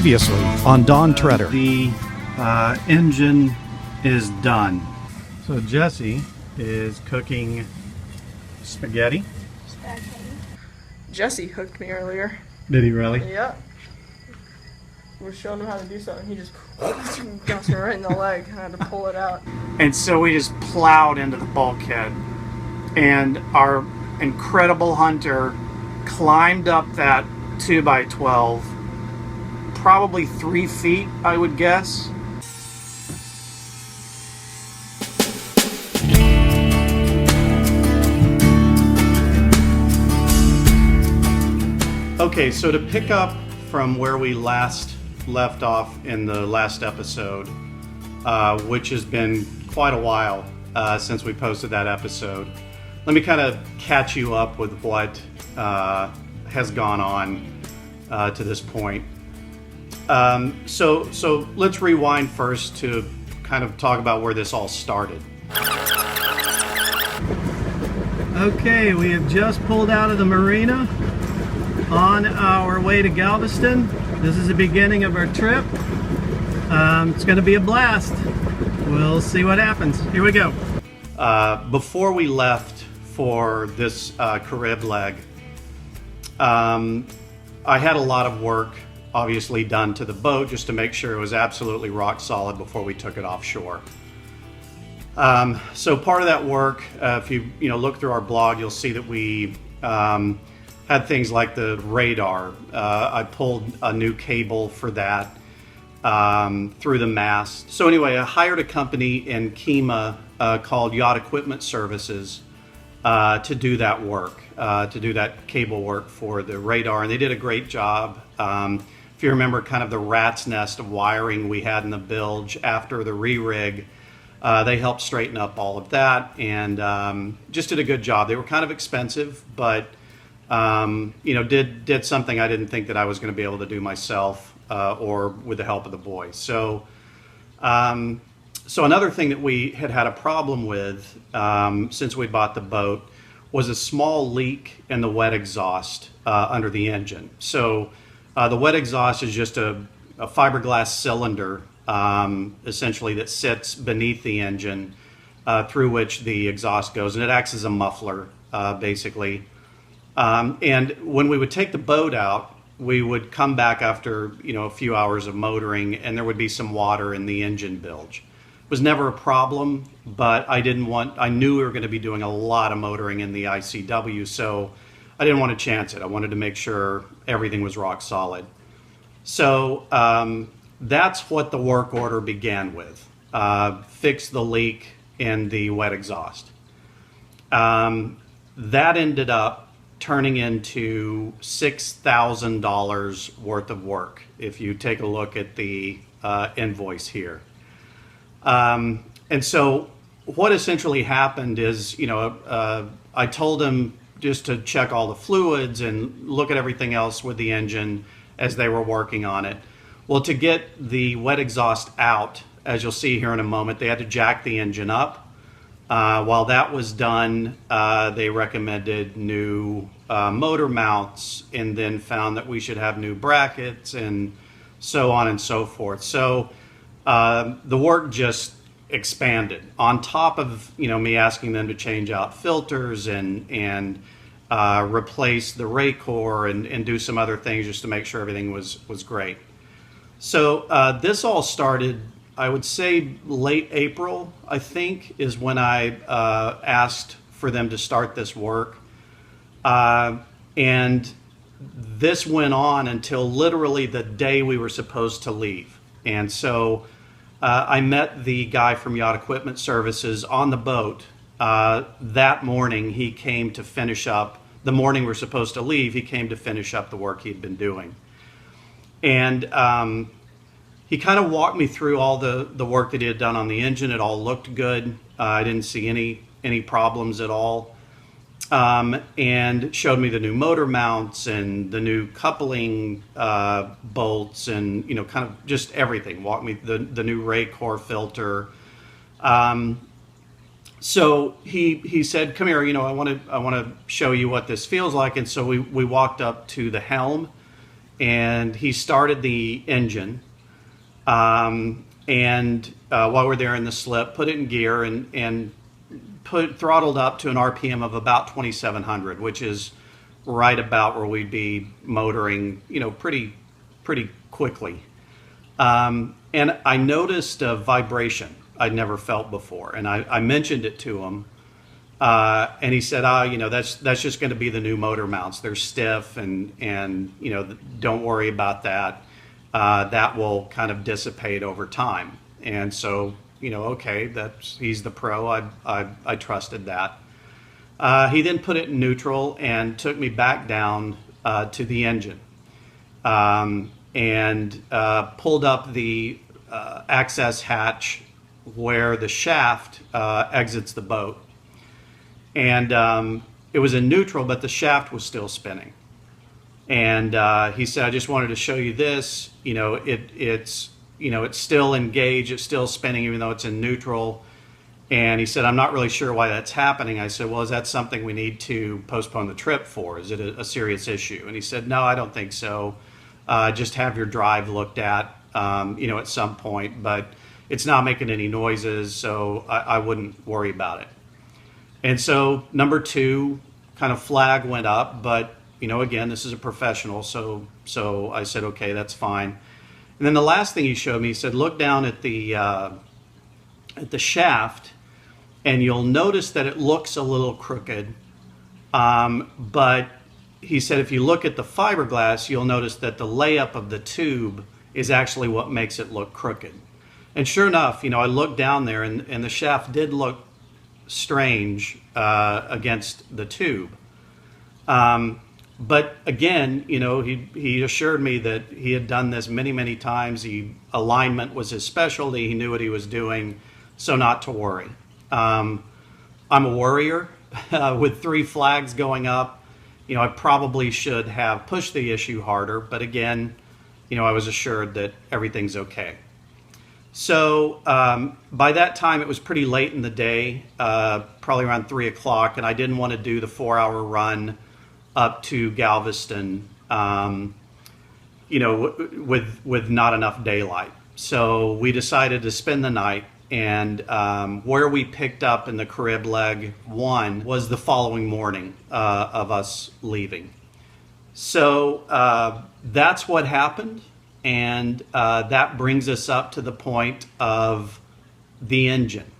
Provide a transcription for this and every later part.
Previously on Don Treader. The engine is done. So Jesse is cooking spaghetti. Jesse hooked me earlier. Did he really? Yeah. We're showing him how to do something. He just got me right in the leg. I had to pull it out. And so we just plowed into the bulkhead. And our incredible hunter climbed up that 2x12, probably 3 feet, I would guess. Okay, so to pick up from where we last left off in the last episode, which has been quite a while since we posted that episode, let me kind of catch you up with what has gone on to this point. So let's rewind first to kind of talk about where this all started. Okay, we have just pulled out of the marina on our way to Galveston. This is the beginning of our trip. It's going to be a blast. We'll see what happens. Here we go. Before we left for this Carib leg, I had a lot of work obviously done to the boat just to make sure it was absolutely rock solid before we took it offshore. So part of that work, if you look through our blog, you'll see that we had things like the radar. I pulled a new cable for that through the mast. So anyway, I hired a company in Kemah called Yacht Equipment Services to do that work, to do that cable work for the radar, and they did a great job. If you remember kind of the rat's nest of wiring we had in the bilge after the re-rig, they helped straighten up all of that and just did a good job. They were kind of expensive, but did something I didn't think that I was going to be able to do myself or with the help of the boys. So another thing that we had a problem with since we bought the boat was a small leak in the wet exhaust under the engine. So the wet exhaust is just a fiberglass cylinder essentially that sits beneath the engine through which the exhaust goes, and it acts as a muffler basically. And when we would take the boat out, we would come back after a few hours of motoring, and there would be some water in the engine bilge. It was never a problem, but I knew we were going to be doing a lot of motoring in the ICW, so I didn't want to chance it. I wanted to make sure everything was rock solid. So that's what the work order began with. Fix the leak in the wet exhaust. That ended up turning into $6,000 worth of work if you take a look at the invoice here. And so what essentially happened is, I told them just to check all the fluids and look at everything else with the engine as they were working on it. Well, to get the wet exhaust out, as you'll see here in a moment, they had to jack the engine up. While that was done, they recommended new motor mounts and then found that we should have new brackets and so on and so forth. So the work just expanded on top of me asking them to change out filters and replace the Raycor and do some other things just to make sure everything was great. So this all started, I would say late April, I think, is when I asked for them to start this work. And this went on until literally the day we were supposed to leave. And so I met the guy from Yacht Equipment Services on the boat. That morning he came to finish up, the morning we're supposed to leave, he came to finish up the work he'd been doing. And he kind of walked me through all the work that he had done on the engine. It all looked good. I didn't see any problems at all. And showed me the new motor mounts and the new coupling bolts and kind of just everything. Walked me the new Raycor filter. So he said, "Come here, I want to show you what this feels like." And so we walked up to the helm, and he started the engine. And while we're there in the slip, put it in gear and throttled up to an RPM of about 2,700, which is right about where we'd be motoring, pretty quickly. And I noticed a vibration I'd never felt before, and I mentioned it to him, and he said, that's just going to be the new motor mounts. They're stiff, and don't worry about that. That will kind of dissipate over time. And so, okay, he's the pro. I trusted that. He then put it in neutral and took me back down to the engine, and pulled up the access hatch where the shaft exits the boat. And it was in neutral, but the shaft was still spinning. And he said, I just wanted to show you this. It's still engaged, it's still spinning even though it's in neutral. And he said, I'm not really sure why that's happening. I said, well, is that something we need to postpone the trip for? Is it a serious issue? And he said, no, I don't think so. Just have your drive looked at, at some point, but it's not making any noises, so I wouldn't worry about it. And so number 2 kind of flag went up, but again, this is a professional, so I said, okay, that's fine. And then the last thing he showed me, he said, look down at the shaft, and you'll notice that it looks a little crooked. But he said, if you look at the fiberglass, you'll notice that the layup of the tube is actually what makes it look crooked. And sure enough, I looked down there, and the shaft did look strange against the tube. But again, he assured me that he had done this many, many times. Alignment was his specialty. He knew what he was doing, so not to worry. I'm a worrier. With 3 flags going up, I probably should have pushed the issue harder. But again, I was assured that everything's okay. So by that time, it was pretty late in the day, probably around 3 o'clock, and I didn't want to do the 4-hour run up to Galveston, with not enough daylight. So we decided to spend the night, and where we picked up in the Carib leg 1 was the following morning of us leaving. So that's what happened, and that brings us up to the point of the engine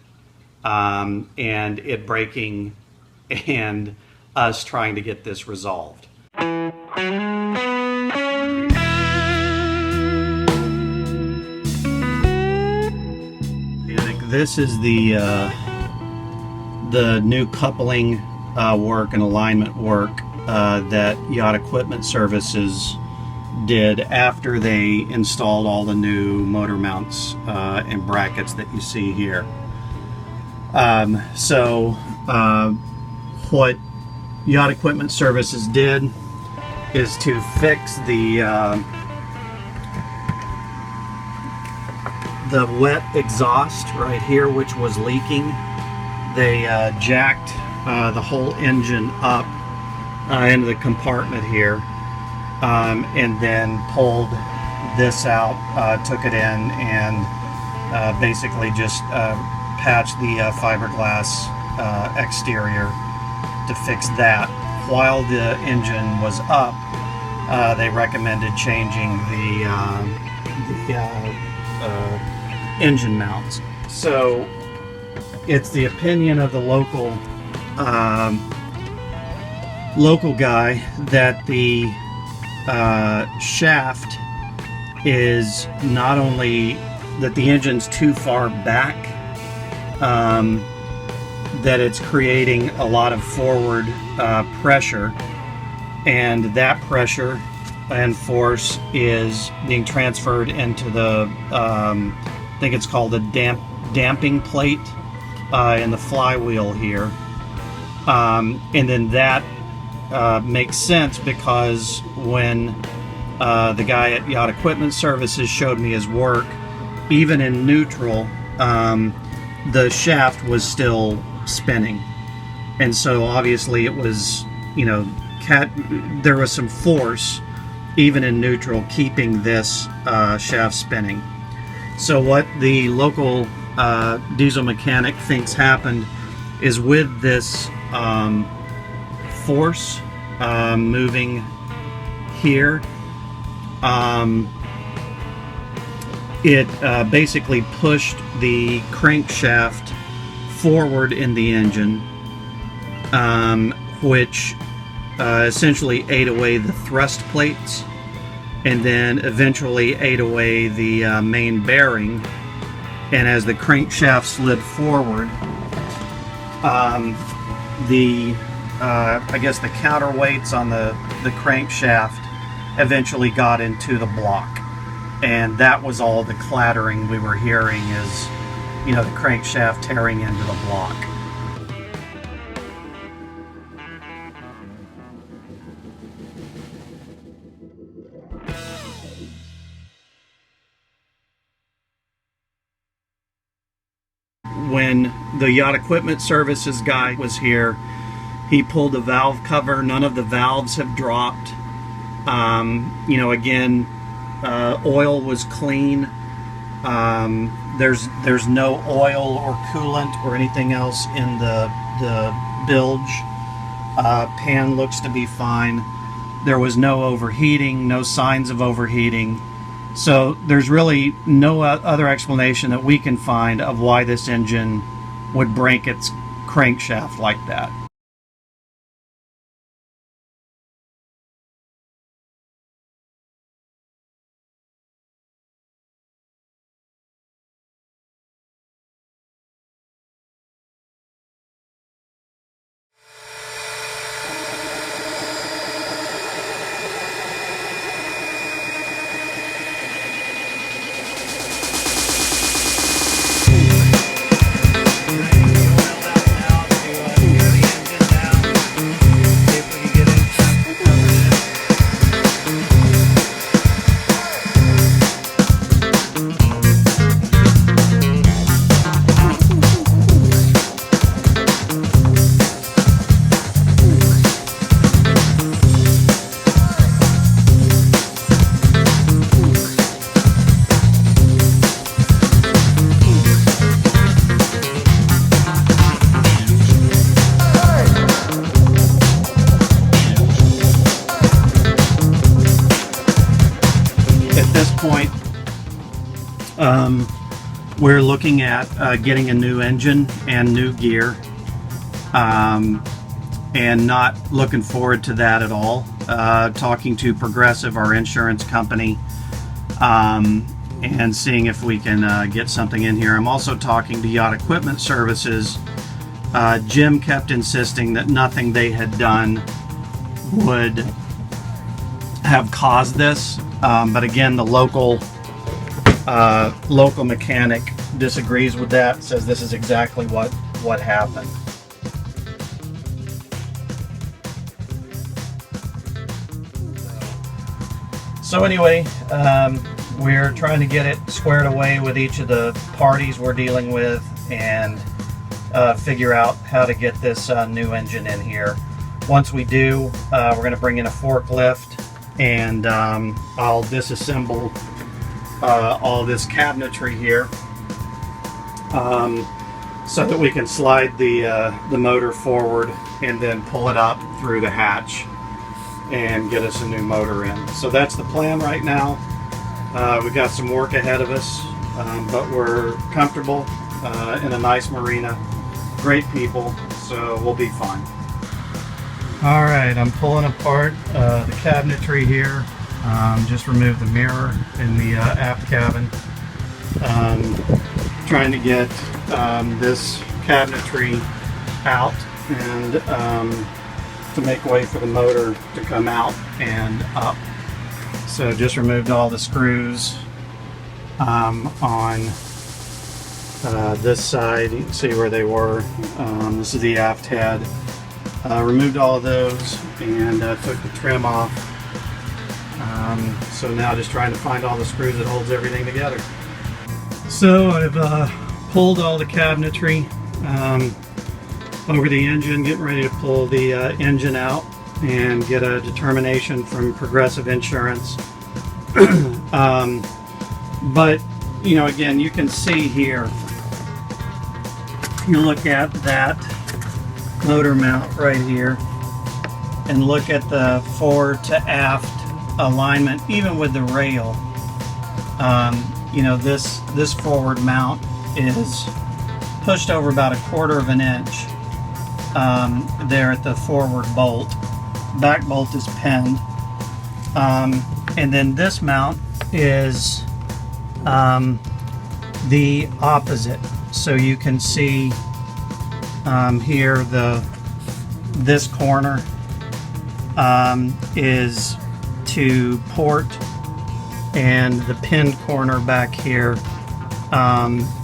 and it breaking and us trying to get this resolved. I think this is the new coupling work and alignment work that Yacht Equipment Services did after they installed all the new motor mounts and brackets that you see here. What Yacht Equipment Services did is to fix the wet exhaust right here, which was leaking. They jacked the whole engine up into the compartment here, and then pulled this out, took it in, and basically just patched the fiberglass exterior to fix that. While the engine was up, they recommended changing the engine mounts. So it's the opinion of the local guy that the shaft is not only that the engine's too far back, that it's creating a lot of forward pressure, and that pressure and force is being transferred into the I think it's called the damping plate in the flywheel here, and then that makes sense because when the guy at Yacht Equipment Services showed me his work, even in neutral, the shaft was still spinning, and so obviously it was, there was some force even in neutral, keeping this shaft spinning. So what the local diesel mechanic thinks happened is with this force moving here, it basically pushed the crankshaft forward in the engine, which essentially ate away the thrust plates, and then eventually ate away the main bearing. And as the crankshaft slid forward, I guess the counterweights on the crankshaft eventually got into the block, and that was all the clattering we were hearing, is, you know, the crankshaft tearing into the block. When the yacht equipment services guy was here, he pulled the valve cover. None of the valves have dropped. You know, again, oil was clean. There's no oil or coolant or anything else in the bilge. Pan looks to be fine. There was no overheating, no signs of overheating. So there's really no other explanation that we can find of why this engine would break its crankshaft like that. Point, we're looking at getting a new engine and new gear, and not looking forward to that at all. Talking to Progressive, our insurance company, and seeing if we can get something in here. I'm also talking to Yacht Equipment Services. Jim kept insisting that nothing they had done would have caused this. But again, the local mechanic disagrees with that, says this is exactly what happened. So anyway, we're trying to get it squared away with each of the parties we're dealing with, and figure out how to get this new engine in here. Once we do, we're going to bring in a forklift, and I'll disassemble all this cabinetry here, so that we can slide the motor forward and then pull it up through the hatch and get us a new motor in. So that's the plan right now. We've got some work ahead of us, but we're comfortable in a nice marina, great people, so we'll be fine. Alright, I'm pulling apart the cabinetry here. Just removed the mirror in the aft cabin. Trying to get this cabinetry out, and to make way for the motor to come out and up. So just removed all the screws on this side. You can see where they were. This is the aft head. Removed all of those and took the trim off. So now just trying to find all the screws that holds everything together. So I've pulled all the cabinetry over the engine, getting ready to pull the engine out. and get a determination from Progressive Insurance. But, you know, again, you can see here, if you look at that motor mount right here and look at the forward to aft alignment, even with the rail, you know, this forward mount is pushed over about 1/4 of an inch there at the forward bolt. Back bolt is pinned, and then this mount is the opposite. So you can see here this corner is to port, and the pinned corner back here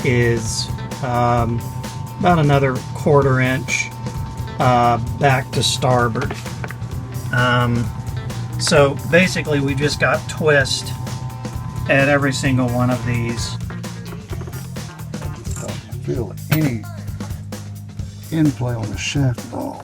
is about another 1/4 inch back to starboard. So basically we just got twist at every single one of these. Feel any in-play on the shaft at all.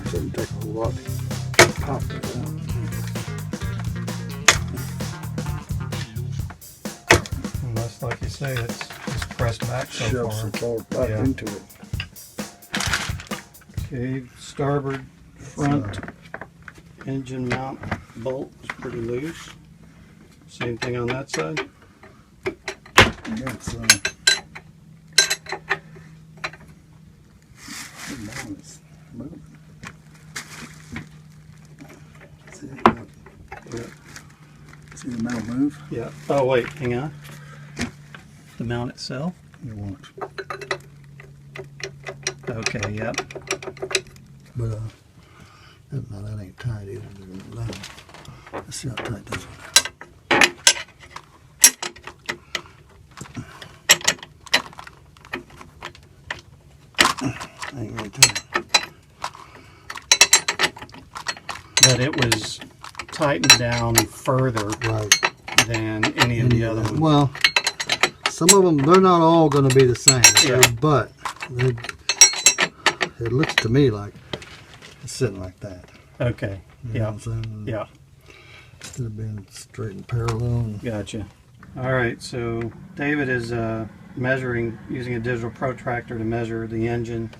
Doesn't take a whole lot to pop it out. Unless, like you say, it's just pressed back so Shove far. some forward back Yeah. into it. Okay, starboard front engine mount bolt is pretty loose. Same thing on that side. Yeah, it's moving. See it? Yeah. See the mount move? Yeah. Oh wait, hang on. The mount itself. You won't. Okay. Yep. But that ain't tight either. Let's see how tight this one is. Ain't really tight. But it was tightened down further Right. than any of the other ones. Well, some of them, they're not all going to be the same. Yeah. But it looks to me like it's sitting like that. Okay. You know Yeah. what I'm saying? Yeah. Instead of being straight and parallel. And Gotcha. All right. So David is measuring using a digital protractor to measure the engine.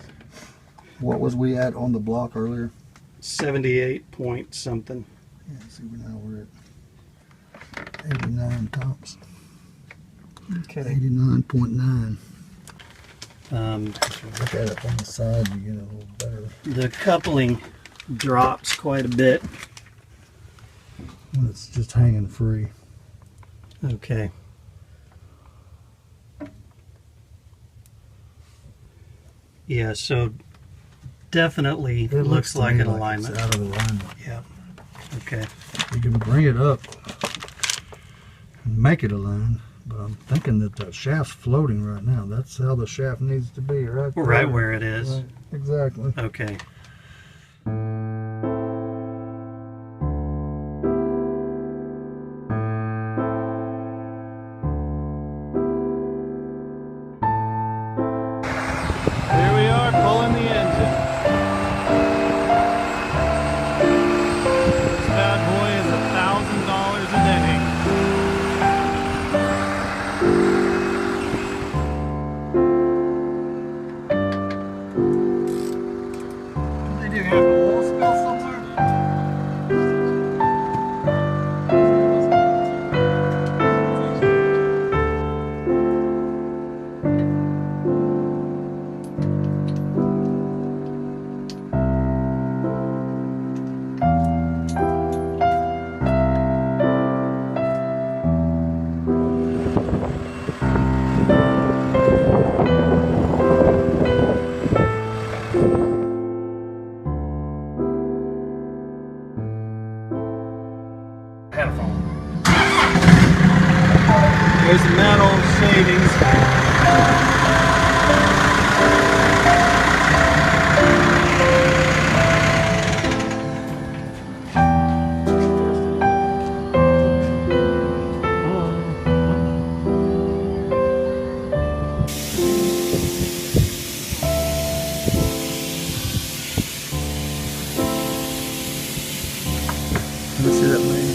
what was we at on the block earlier? 78 point something. Yeah, see, now we're at 89 tops. Okay. 89.9. Um, If you look at it on the side, you get a little better. the coupling drops quite a bit. When it's just hanging free. Okay. Yeah, so definitely It looks to like me an alignment. It's out of alignment. Yeah. Okay. You can bring it up and make it align, but I'm thinking that the shaft's floating right now. That's how the shaft needs to be, right there. Right where it is. Right, exactly. Okay. Here we are pulling the engine. This bad boy is $1,000 a day. There's the metal shavings. Let me see that main.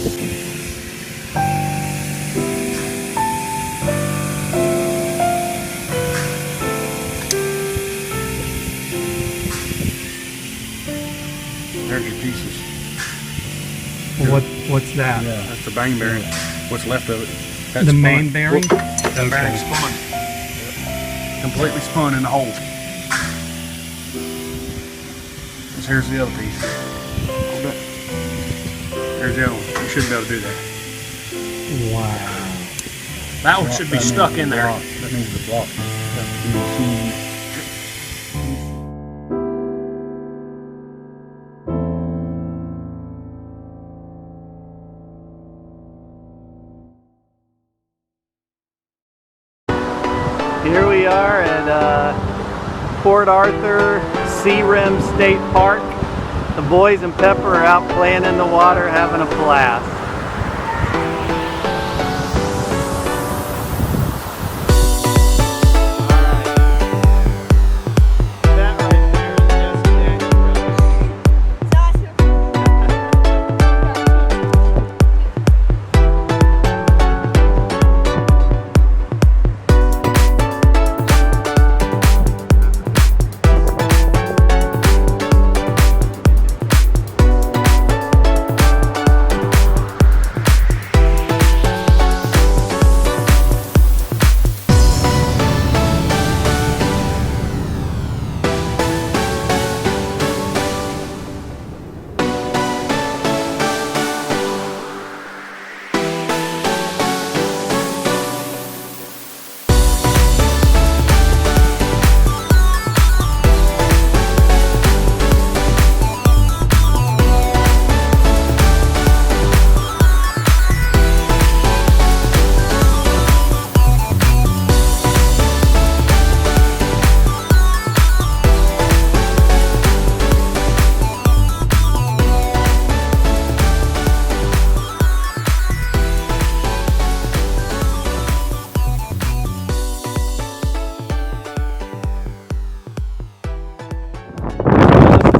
There's your pieces. What's that? Yeah. That's the bearing bearing. What's left of it. That's The spun. main bearing? That bearing spun. Completely spun in the hole. Here's the other piece. Hold that. There's the other one. You should be able to do that. Wow. That one should be That stuck needs in the there. block. That needs the block. That's the machine. Here we are at Port Arthur Sea Rim State Park. The boys and Pepper are out playing in the water, having a blast. That right there is destination.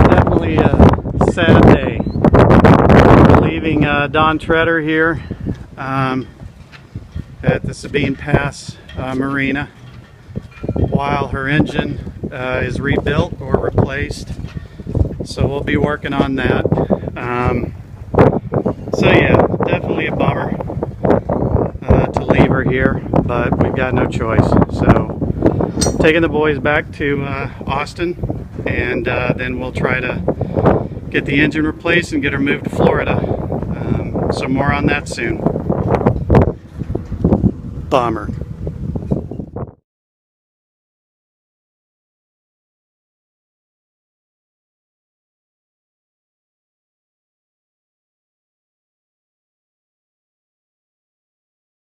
Definitely a sad day. We're leaving Don Treader here at the Sabine Pass Marina while her engine is rebuilt or replaced. So we'll be working on that. So yeah, definitely a bummer to leave her here, but we've got no choice. So taking the boys back to Austin, and then we'll try to get the engine replaced and get her moved to Florida. So more on that soon. Bummer.